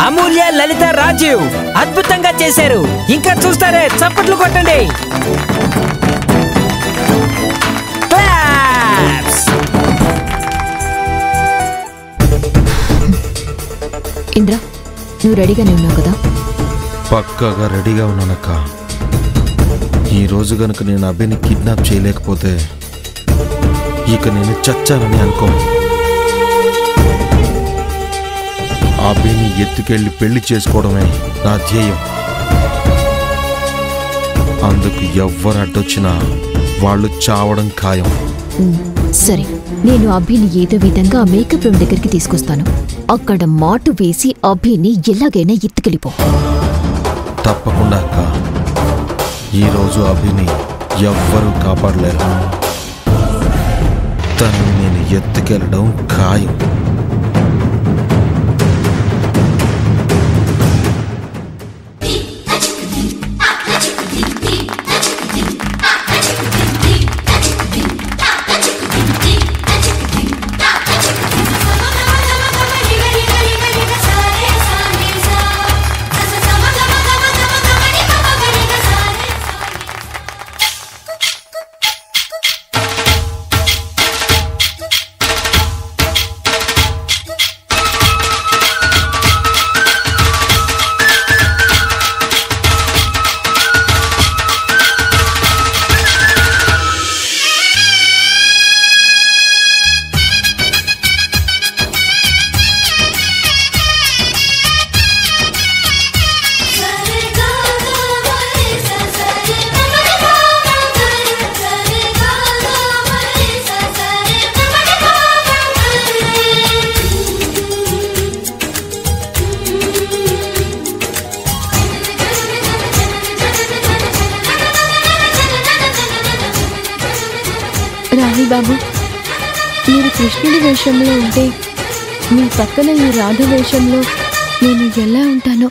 అమూల్య, లలిత, రాజీవ్ అద్భుతంగా చేశారు. ఇంకా చూస్తారే, చప్పట్లు కొట్టండి. ఇంద్ర, నువ్వు రెడీగానే ఉన్నావు కదా? పక్కాగా రెడీగా ఉన్నానక్క. ఈ రోజు గనుక నేను అభిని కిడ్నాప్ చేయలేకపోతే ఇక నేను చచ్చానని అనుకో. అభిని ఎత్తుకెళ్ళి పెళ్లి చేసుకోవడమే నా ధ్యేయం. అందుకు ఎవ్వరు అడ్డొచ్చినా వాళ్ళు చావడం ఖాయం. సరే, నేను అభిని ఏదో విధంగా మేకప్ రూమ్ దగ్గరికి తీసుకొస్తాను. అక్కడ మాటు వేసి అభిని ఎలాగైనా ఎత్తుకెళ్ళిపో. తప్పకుండా అక్క. ఈరోజు అభిని ఎవ్వరూ కాపాడలేరు. తనని నేను ఎత్తుకెళ్ళడం ఖాయం. రాహుల్ బాబు, మీరు కృష్ణుడి వేషంలో ఉంటే మీ పక్కన ఈ రాధ వేషంలో నేను ఎలా ఉంటానో.